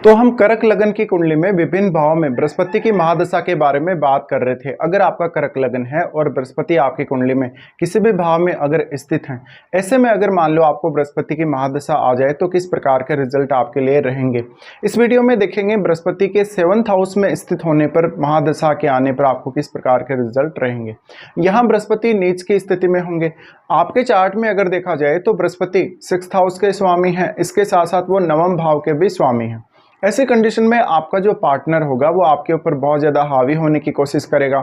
तो हम कर्क लगन की कुंडली में विभिन्न भाव में बृहस्पति की महादशा के बारे में बात कर रहे थे। अगर आपका कर्क लगन है और बृहस्पति आपकी कुंडली में किसी भी भाव में अगर स्थित हैं, ऐसे में अगर मान लो आपको बृहस्पति की महादशा आ जाए तो किस प्रकार के रिजल्ट आपके लिए रहेंगे, इस वीडियो में देखेंगे। बृहस्पति के 7th हाउस में स्थित होने पर, महादशा के आने पर आपको किस प्रकार के रिजल्ट रहेंगे। यहाँ बृहस्पति नीच की स्थिति में होंगे। आपके चार्ट में अगर देखा जाए तो बृहस्पति 6th हाउस के स्वामी हैं, इसके साथ साथ वो 9वें भाव के भी स्वामी हैं। ऐसी कंडीशन में आपका जो पार्टनर होगा वो आपके ऊपर बहुत ज़्यादा हावी होने की कोशिश करेगा।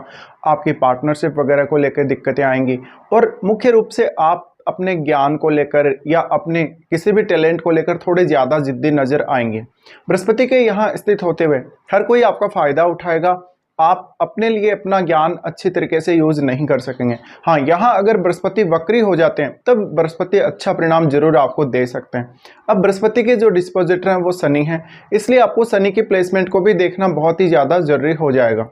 आपकी पार्टनरशिप वगैरह को लेकर दिक्कतें आएंगी और मुख्य रूप से आप अपने ज्ञान को लेकर या अपने किसी भी टैलेंट को लेकर थोड़े ज़्यादा जिद्दी नज़र आएंगे। बृहस्पति के यहाँ स्थित होते हुए हर कोई आपका फ़ायदा उठाएगा। आप अपने लिए अपना ज्ञान अच्छी तरीके से यूज नहीं कर सकेंगे। हाँ, यहाँ अगर बृहस्पति वक्री हो जाते हैं तब बृहस्पति अच्छा परिणाम जरूर आपको दे सकते हैं। अब बृहस्पति के जो डिस्पोजिटर हैं वो शनि हैं, इसलिए आपको शनि की प्लेसमेंट को भी देखना बहुत ही ज़्यादा जरूरी हो जाएगा।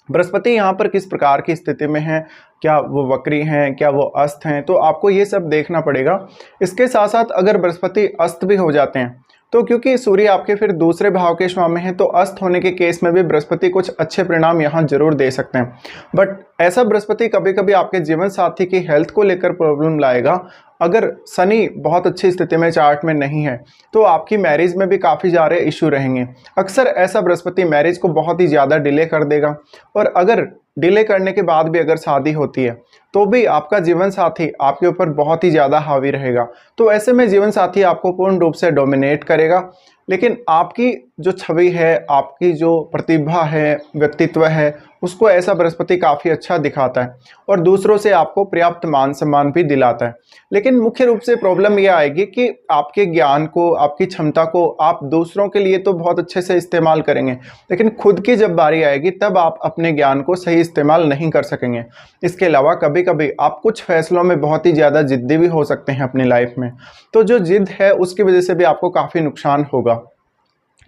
बृहस्पति यहाँ पर किस प्रकार की स्थिति में है, क्या वो वक्री हैं, क्या वो अस्त हैं, तो आपको ये सब देखना पड़ेगा। इसके साथ साथ अगर बृहस्पति अस्त भी हो जाते हैं तो क्योंकि सूर्य आपके फिर दूसरे भाव के स्वामी हैं, तो अस्त होने के केस में भी बृहस्पति कुछ अच्छे परिणाम यहाँ जरूर दे सकते हैं। बट ऐसा बृहस्पति कभी कभी आपके जीवन साथी की हेल्थ को लेकर प्रॉब्लम लाएगा। अगर शनि बहुत अच्छी स्थिति में चार्ट में नहीं है तो आपकी मैरिज में भी काफ़ी ज़्यादा इशू रहेंगे। अक्सर ऐसा बृहस्पति मैरिज को बहुत ही ज़्यादा डिले कर देगा और अगर डिले करने के बाद भी अगर शादी होती है तो भी आपका जीवन साथी आपके ऊपर बहुत ही ज़्यादा हावी रहेगा। तो ऐसे में जीवन साथी आपको पूर्ण रूप से डोमिनेट करेगा, लेकिन आपकी जो छवि है, आपकी जो प्रतिभा है, व्यक्तित्व है, उसको ऐसा बृहस्पति काफ़ी अच्छा दिखाता है और दूसरों से आपको पर्याप्त मान सम्मान भी दिलाता है। लेकिन मुख्य रूप से प्रॉब्लम यह आएगी कि आपके ज्ञान को, आपकी क्षमता को आप दूसरों के लिए तो बहुत अच्छे से इस्तेमाल करेंगे, लेकिन खुद की जब बारी आएगी तब आप अपने ज्ञान को सही इस्तेमाल नहीं कर सकेंगे। इसके अलावा कभी कभी आप कुछ फैसलों में बहुत ही ज़्यादा जिद्दी भी हो सकते हैं अपनी लाइफ में, तो जो जिद है उसकी वजह से भी आपको काफ़ी नुकसान होगा।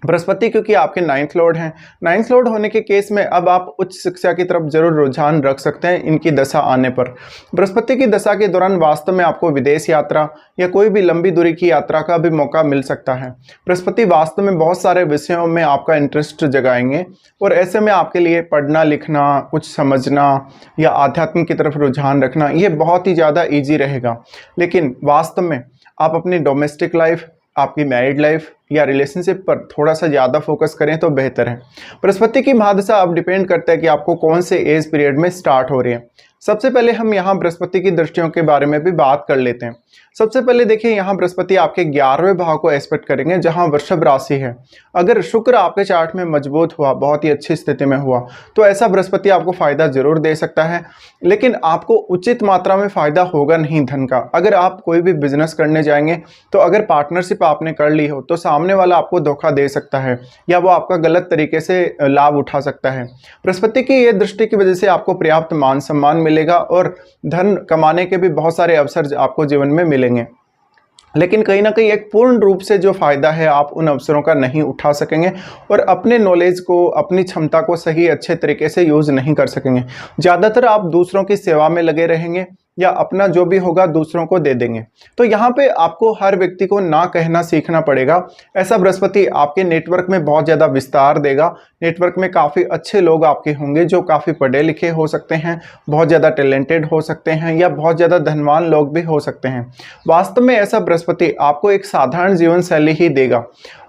बृहस्पति क्योंकि आपके 9th लॉर्ड हैं, 9th लॉर्ड होने के केस में अब आप उच्च शिक्षा की तरफ जरूर रुझान रख सकते हैं इनकी दशा आने पर। बृहस्पति की दशा के दौरान वास्तव में आपको विदेश यात्रा या कोई भी लंबी दूरी की यात्रा का भी मौका मिल सकता है। बृहस्पति वास्तव में बहुत सारे विषयों में आपका इंटरेस्ट जगाएंगे और ऐसे में आपके लिए पढ़ना लिखना, कुछ समझना या आध्यात्म की तरफ रुझान रखना ये बहुत ही ज़्यादा ईजी रहेगा। लेकिन वास्तव में आप अपनी डोमेस्टिक लाइफ, आपकी मैरिड लाइफ या रिलेशनशिप पर थोड़ा सा ज़्यादा फोकस करें तो बेहतर है। बृहस्पति की महादशा अब डिपेंड करता है कि आपको कौन से एज पीरियड में स्टार्ट हो रही है। सबसे पहले हम यहाँ बृहस्पति की दृष्टियों के बारे में भी बात कर लेते हैं। सबसे पहले देखिए, यहाँ बृहस्पति आपके 11वें भाव को एस्पेक्ट करेंगे जहाँ वृषभ राशि है। अगर शुक्र आपके चार्ट में मजबूत हुआ, बहुत ही अच्छी स्थिति में हुआ, तो ऐसा बृहस्पति आपको फायदा जरूर दे सकता है, लेकिन आपको उचित मात्रा में फायदा होगा नहीं धन का। अगर आप कोई भी बिजनेस करने जाएंगे तो अगर पार्टनरशिप आपने कर ली हो तो सामने वाला आपको धोखा दे सकता है या वो आपका गलत तरीके से लाभ उठा सकता है। बृहस्पति की ये दृष्टि की वजह से आपको पर्याप्त मान सम्मान मिलेगा और धन कमाने के भी बहुत सारे अवसर आपको जीवन में मिलेंगे, लेकिन कहीं ना कहीं एक पूर्ण रूप से जो फायदा है आप उन अवसरों का नहीं उठा सकेंगे और अपने नॉलेज को, अपनी क्षमता को सही अच्छे तरीके से यूज नहीं कर सकेंगे। ज़्यादातर आप दूसरों की सेवा में लगे रहेंगे या अपना जो भी होगा दूसरों को दे देंगे। तो यहाँ पे आपको हर व्यक्ति को ना कहना सीखना पड़ेगा। ऐसा बृहस्पति आपके नेटवर्क में बहुत ज़्यादा विस्तार देगा। नेटवर्क में काफ़ी अच्छे लोग आपके होंगे जो काफ़ी पढ़े लिखे हो सकते हैं, बहुत ज़्यादा टैलेंटेड हो सकते हैं या बहुत ज़्यादा धनवान लोग भी हो सकते हैं। वास्तव में ऐसा बृहस्पति आपको एक साधारण जीवन शैली ही देगा।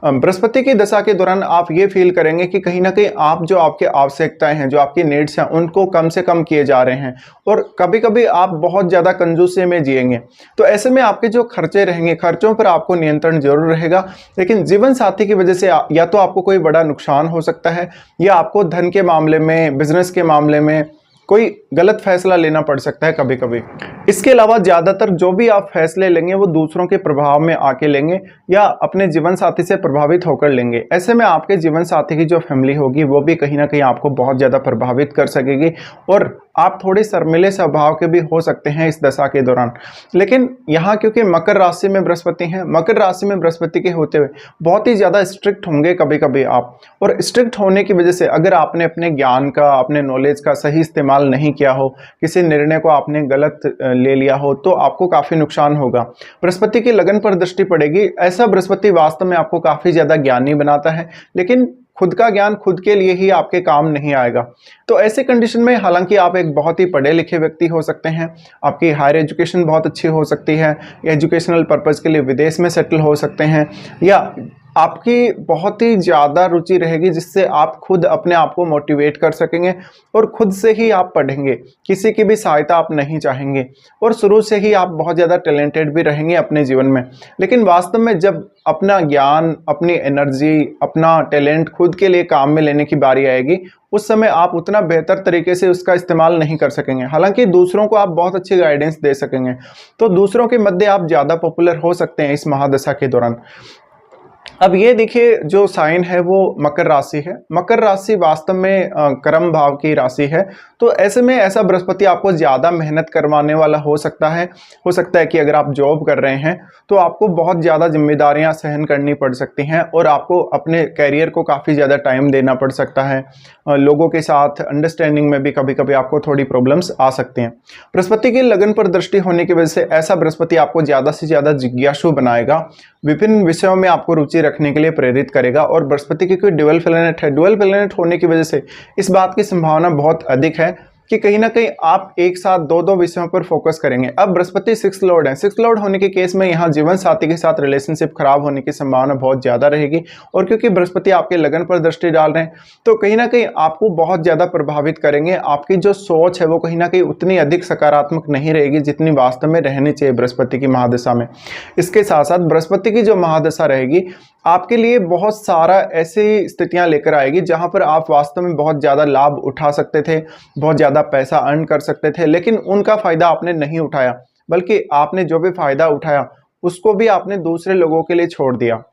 बृहस्पति की दशा के दौरान आप ये फील करेंगे कि कहीं ना कहीं आप जो आपकी आवश्यकताएं हैं, जो आपकी नीड्स हैं, उनको कम से कम किए जा रहे हैं और कभी कभी आप बहुत ज़्यादा कंजूसी में जिएंगे। तो ऐसे में आपके जो खर्चे रहेंगे, खर्चों पर आपको नियंत्रण जरूर रहेगा, लेकिन जीवन साथी की वजह से या तो आपको कोई बड़ा नुकसान हो सकता है या आपको धन के मामले में, बिजनेस के मामले में कोई गलत फैसला लेना पड़ सकता है कभी कभी। इसके अलावा ज़्यादातर जो भी आप फैसले लेंगे वो दूसरों के प्रभाव में आके लेंगे या अपने जीवन साथी से प्रभावित होकर लेंगे। ऐसे में आपके जीवन साथी की जो फैमिली होगी वो भी कहीं ना कहीं आपको बहुत ज़्यादा प्रभावित कर सकेगी और आप थोड़े शर्मीले स्वभाव के भी हो सकते हैं इस दशा के दौरान। लेकिन यहाँ क्योंकि मकर राशि में बृहस्पति हैं, मकर राशि में बृहस्पति के होते हुए बहुत ही ज़्यादा स्ट्रिक्ट होंगे कभी कभी आप, और स्ट्रिक्ट होने की वजह से अगर आपने अपने ज्ञान का, अपने नॉलेज का सही इस्तेमाल नहीं किया हो, किसी निर्णय को आपने गलत ले लिया हो, तो आपको काफ़ी नुकसान होगा। बृहस्पति की लगन पर दृष्टि पड़ेगी। ऐसा बृहस्पति वास्तव में आपको काफ़ी ज़्यादा ज्ञानी बनाता है, लेकिन खुद का ज्ञान खुद के लिए ही आपके काम नहीं आएगा। तो ऐसे कंडीशन में हालांकि आप एक बहुत ही पढ़े लिखे व्यक्ति हो सकते हैं, आपकी हायर एजुकेशन बहुत अच्छी हो सकती है, एजुकेशनल पर्पज़ के लिए विदेश में सेटल हो सकते हैं, या आपकी बहुत ही ज़्यादा रुचि रहेगी जिससे आप खुद अपने आप को मोटिवेट कर सकेंगे और खुद से ही आप पढ़ेंगे, किसी की भी सहायता आप नहीं चाहेंगे, और शुरू से ही आप बहुत ज़्यादा टैलेंटेड भी रहेंगे अपने जीवन में। लेकिन वास्तव में जब अपना ज्ञान, अपनी एनर्जी, अपना टैलेंट खुद के लिए काम में लेने की बारी आएगी, उस समय आप उतना बेहतर तरीके से उसका इस्तेमाल नहीं कर सकेंगे। हालांकि दूसरों को आप बहुत अच्छी गाइडेंस दे सकेंगे, तो दूसरों के मध्य आप ज़्यादा पॉपुलर हो सकते हैं इस महादशा के दौरान। अब ये देखिए, जो साइन है वो मकर राशि है। मकर राशि वास्तव में कर्म भाव की राशि है, तो ऐसे में ऐसा बृहस्पति आपको ज़्यादा मेहनत करवाने वाला हो सकता है। हो सकता है कि अगर आप जॉब कर रहे हैं तो आपको बहुत ज़्यादा जिम्मेदारियां सहन करनी पड़ सकती हैं और आपको अपने कैरियर को काफ़ी ज़्यादा टाइम देना पड़ सकता है। लोगों के साथ अंडरस्टैंडिंग में भी कभी कभी आपको थोड़ी प्रॉब्लम्स आ सकती हैं। बृहस्पति की लगन पर दृष्टि होने की वजह से ऐसा बृहस्पति आपको ज़्यादा से ज़्यादा जिज्ञासु बनाएगा, विभिन्न विषयों में आपको रुचि रखने के लिए प्रेरित करेगा। और बृहस्पति की कोई ड्यूअल प्लैनेट है, ड्यूअल प्लैनेट होने की वजह से इस बात की संभावना बहुत अधिक है कि कहीं ना कहीं आप एक साथ दो दो विषयों पर फोकस करेंगे। अब बृहस्पति 6 लॉर्ड है, 6 लॉर्ड होने के केस में यहाँ जीवन साथी के साथ रिलेशनशिप खराब होने की संभावना बहुत ज़्यादा रहेगी। और क्योंकि बृहस्पति आपके लगन पर दृष्टि डाल रहे हैं तो कहीं ना कहीं आपको बहुत ज़्यादा प्रभावित करेंगे। आपकी जो सोच है वो कहीं ना कहीं उतनी अधिक सकारात्मक नहीं रहेगी जितनी वास्तव में रहनी चाहिए बृहस्पति की महादशा में। इसके साथ साथ बृहस्पति की जो महादशा रहेगी आपके लिए बहुत सारा ऐसी स्थितियां लेकर आएगी जहां पर आप वास्तव में बहुत ज़्यादा लाभ उठा सकते थे, बहुत ज़्यादा पैसा अर्न कर सकते थे, लेकिन उनका फ़ायदा आपने नहीं उठाया, बल्कि आपने जो भी फ़ायदा उठाया उसको भी आपने दूसरे लोगों के लिए छोड़ दिया।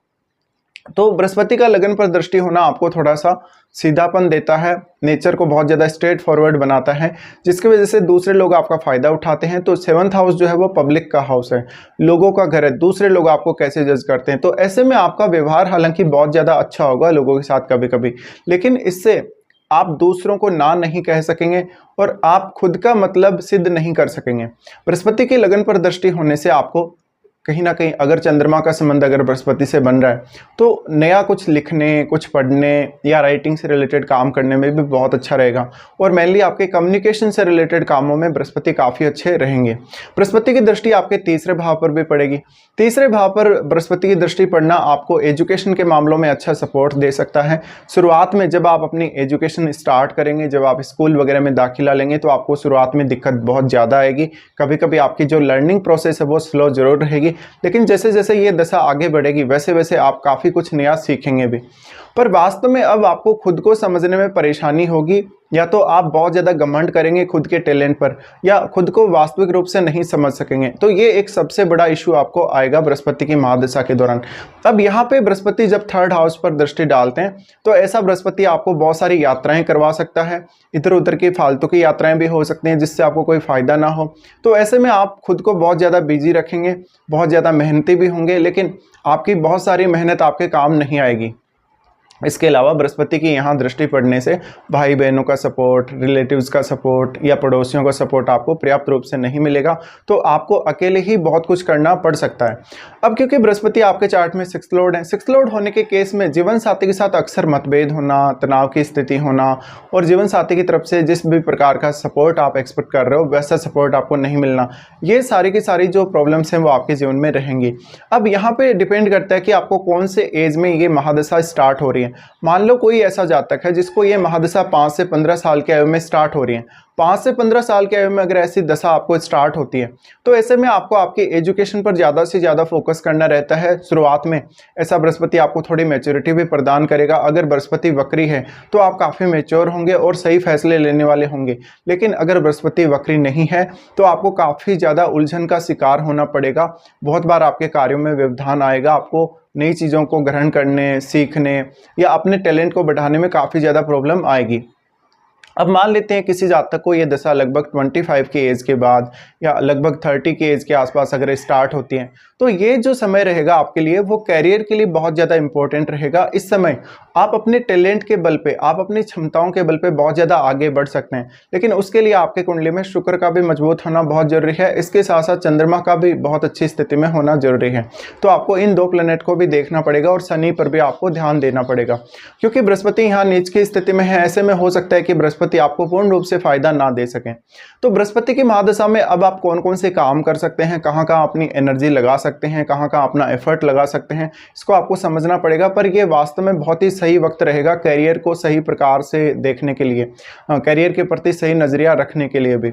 तो बृहस्पति का लगन पर दृष्टि होना आपको थोड़ा सा सीधापन देता है, नेचर को बहुत ज़्यादा स्ट्रेट फॉरवर्ड बनाता है, जिसकी वजह से दूसरे लोग आपका फ़ायदा उठाते हैं। तो 7th हाउस जो है वो पब्लिक का हाउस है, लोगों का घर है, दूसरे लोग आपको कैसे जज करते हैं। तो ऐसे में आपका व्यवहार हालांकि बहुत ज़्यादा अच्छा होगा लोगों के साथ कभी कभी, लेकिन इससे आप दूसरों को ना नहीं कह सकेंगे और आप खुद का मतलब सिद्ध नहीं कर सकेंगे। बृहस्पति की लगन पर दृष्टि होने से आपको कहीं ना कहीं, अगर चंद्रमा का संबंध अगर बृहस्पति से बन रहा है तो नया कुछ लिखने, कुछ पढ़ने या राइटिंग से रिलेटेड काम करने में भी बहुत अच्छा रहेगा। और मेनली आपके कम्युनिकेशन से रिलेटेड कामों में बृहस्पति काफ़ी अच्छे रहेंगे। बृहस्पति की दृष्टि आपके तीसरे भाव पर भी पड़ेगी। तीसरे भाव पर बृहस्पति की दृष्टि पड़ना आपको एजुकेशन के मामलों में अच्छा सपोर्ट दे सकता है। शुरुआत में जब आप अपनी एजुकेशन स्टार्ट करेंगे, जब आप स्कूल वगैरह में दाखिला लेंगे तो आपको शुरुआत में दिक्कत बहुत ज़्यादा आएगी, कभी कभी आपकी जो लर्निंग प्रोसेस है वो स्लो जरूर रहेगी, लेकिन जैसे जैसे ये दशा आगे बढ़ेगी वैसे वैसे आप काफ़ी कुछ नया सीखेंगे भी। पर वास्तव में अब आपको खुद को समझने में परेशानी होगी, या तो आप बहुत ज़्यादा घमंड करेंगे खुद के टैलेंट पर, या खुद को वास्तविक रूप से नहीं समझ सकेंगे। तो ये एक सबसे बड़ा इशू आपको आएगा बृहस्पति की महादशा के दौरान। अब यहाँ पे बृहस्पति जब 3rd हाउस पर दृष्टि डालते हैं तो ऐसा बृहस्पति आपको बहुत सारी यात्राएं करवा सकता है, इधर उधर की फालतू की यात्राएं भी हो सकती हैं जिससे आपको कोई फ़ायदा ना हो। तो ऐसे में आप खुद को बहुत ज़्यादा बिजी रखेंगे, बहुत ज़्यादा मेहनती भी होंगे, लेकिन आपकी बहुत सारी मेहनत आपके काम नहीं आएगी। इसके अलावा बृहस्पति की यहाँ दृष्टि पड़ने से भाई बहनों का सपोर्ट, रिलेटिव्स का सपोर्ट या पड़ोसियों का सपोर्ट आपको पर्याप्त रूप से नहीं मिलेगा, तो आपको अकेले ही बहुत कुछ करना पड़ सकता है। अब क्योंकि बृहस्पति आपके चार्ट में 6th लॉर्ड है, 6th लॉर्ड होने के केस में जीवन साथी के साथ अक्सर मतभेद होना, तनाव की स्थिति होना और जीवन साथी की तरफ से जिस भी प्रकार का सपोर्ट आप एक्सपेक्ट कर रहे हो वैसा सपोर्ट आपको नहीं मिलना, ये सारी की सारी जो प्रॉब्लम्स हैं वो आपके जीवन में रहेंगी। अब यहाँ पे डिपेंड करता है कि आपको कौन से एज में ये महादशा स्टार्ट हो रही है। मान लो कोई ऐसा जातक है जिसको ये महादशा 5 से 15 साल की आयु में स्टार्ट हो रही है। 5 से 15 साल की आयु में अगर ऐसी दशा आपको स्टार्ट होती है तो ऐसे में आपको आपके एजुकेशन पर ज़्यादा से ज़्यादा फोकस करना रहता है शुरुआत में। ऐसा बृहस्पति आपको थोड़ी मैच्योरिटी भी प्रदान करेगा। अगर बृहस्पति वक्री है तो आप काफ़ी मैच्योर होंगे और सही फैसले लेने वाले होंगे, लेकिन अगर बृहस्पति वक्री नहीं है तो आपको काफ़ी ज़्यादा उलझन का शिकार होना पड़ेगा। बहुत बार आपके कार्यों में व्यवधान आएगा, आपको नई चीज़ों को ग्रहण करने, सीखने या अपने टैलेंट को बढ़ाने में काफ़ी ज़्यादा प्रॉब्लम आएगी। अब मान लेते हैं किसी जातक को ये दशा लगभग 25 की एज के बाद या लगभग 30 की एज के आसपास अगर स्टार्ट होती है, तो ये जो समय रहेगा आपके लिए वो कैरियर के लिए बहुत ज़्यादा इंपॉर्टेंट रहेगा। इस समय आप अपने टैलेंट के बल पे, आप अपनी क्षमताओं के बल पे बहुत ज़्यादा आगे बढ़ सकते हैं, लेकिन उसके लिए आपके कुंडली में शुक्र का भी मजबूत होना बहुत जरूरी है। इसके साथ साथ चंद्रमा का भी बहुत अच्छी स्थिति में होना जरूरी है। तो आपको इन 2 प्लैनेट को भी देखना पड़ेगा और शनि पर भी आपको ध्यान देना पड़ेगा, क्योंकि बृहस्पति यहाँ नीच की स्थिति में है। ऐसे में हो सकता है कि बृहस्पति आपको पूर्ण रूप से फायदा ना दे सकें। तो बृहस्पति की महादशा में अब आप कौन कौन से काम कर सकते हैं, कहाँ कहाँ अपनी एनर्जी लगा सकते हैं, कहाँ कहाँ अपना एफर्ट लगा सकते हैं, इसको आपको समझना पड़ेगा। पर यह वास्तव में बहुत ही सही वक्त रहेगा कैरियर को सही प्रकार से देखने के लिए, कैरियर के प्रति सही नजरिया रखने के लिए भी।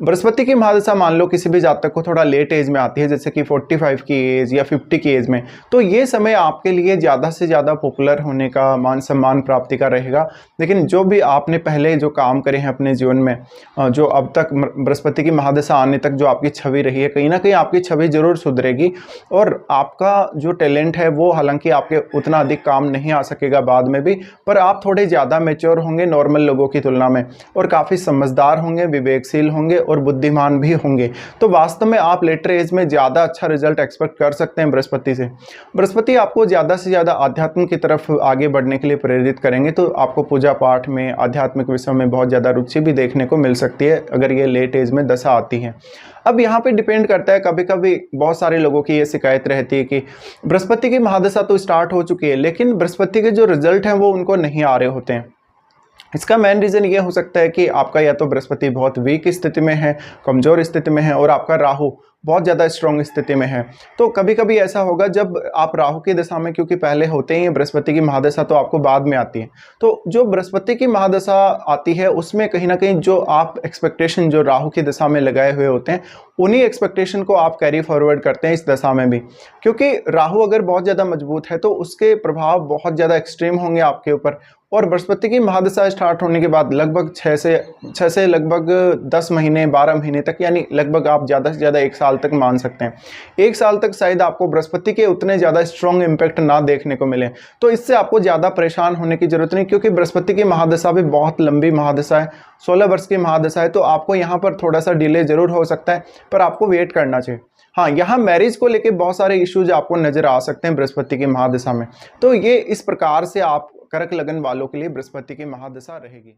बृहस्पति की महादशा मान लो किसी भी जातक को थोड़ा लेट एज में आती है, जैसे कि 45 की एज या 50 की एज में, तो ये समय आपके लिए ज़्यादा से ज़्यादा पॉपुलर होने का, मान सम्मान प्राप्ति का रहेगा। लेकिन जो भी आपने पहले जो काम करे हैं अपने जीवन में, जो अब तक बृहस्पति की महादशा आने तक जो आपकी छवि रही है, कहीं ना कहीं आपकी छवि जरूर सुधरेगी और आपका जो टैलेंट है वो हालांकि आपके उतना अधिक काम नहीं आ सकेगा बाद में भी, पर आप थोड़े ज़्यादा मैच्योर होंगे नॉर्मल लोगों की तुलना में और काफ़ी समझदार होंगे, विवेकशील होंगे और बुद्धिमान भी होंगे। तो वास्तव में आप लेटर एज में ज़्यादा अच्छा रिजल्ट एक्सपेक्ट कर सकते हैं बृहस्पति से। बृहस्पति आपको ज़्यादा से ज़्यादा आध्यात्म की तरफ आगे बढ़ने के लिए प्रेरित करेंगे, तो आपको पूजा पाठ में, आध्यात्मिक विषयों में बहुत ज़्यादा रुचि भी देखने को मिल सकती है अगर ये लेट एज में दशा आती है। अब यहाँ पे डिपेंड करता है, कभी कभी बहुत सारे लोगों की ये शिकायत रहती है कि बृहस्पति की महादशा तो स्टार्ट हो चुकी है लेकिन बृहस्पति के जो रिजल्ट हैं वो उनको नहीं आ रहे होते हैं। इसका मेन रीज़न ये हो सकता है कि आपका या तो बृहस्पति बहुत वीक स्थिति में है, कमज़ोर स्थिति में है, और आपका राहु बहुत ज़्यादा स्ट्रॉन्ग स्थिति में है। तो कभी कभी ऐसा होगा जब आप राहु की दशा में, क्योंकि पहले होते ही बृहस्पति की महादशा तो आपको बाद में आती है, तो जो बृहस्पति की महादशा आती है उसमें कहीं ना कहीं जो आप एक्सपेक्टेशन जो राहु की दशा में लगाए हुए होते हैं, उन्हीं एक्सपेक्टेशन को आप कैरी फॉरवर्ड करते हैं इस दशा में भी, क्योंकि राहु अगर बहुत ज़्यादा मजबूत है तो उसके प्रभाव बहुत ज़्यादा एक्सट्रीम होंगे आपके ऊपर। और बृहस्पति की महादशा स्टार्ट होने के बाद लगभग 6 से लगभग 10 महीने 12 महीने तक, यानी लगभग आप ज़्यादा से ज़्यादा 1 साल तक मान सकते हैं। 1 साल तक शायद आपको बृहस्पति के उतने ज़्यादा स्ट्रॉन्ग इम्पैक्ट ना देखने को मिले, तो इससे आपको ज़्यादा परेशान होने की जरूरत नहीं, क्योंकि बृहस्पति की महादशा भी बहुत लंबी महादशा है, 16 वर्ष की महादशा है। तो आपको यहाँ पर थोड़ा सा डिले जरूर हो सकता है, पर आपको वेट करना चाहिए। हाँ, यहाँ मैरिज को लेके बहुत सारे इश्यूज आपको नजर आ सकते हैं बृहस्पति की महादशा में। तो ये इस प्रकार से आप कर्क लगन वालों के लिए बृहस्पति की महादशा रहेगी।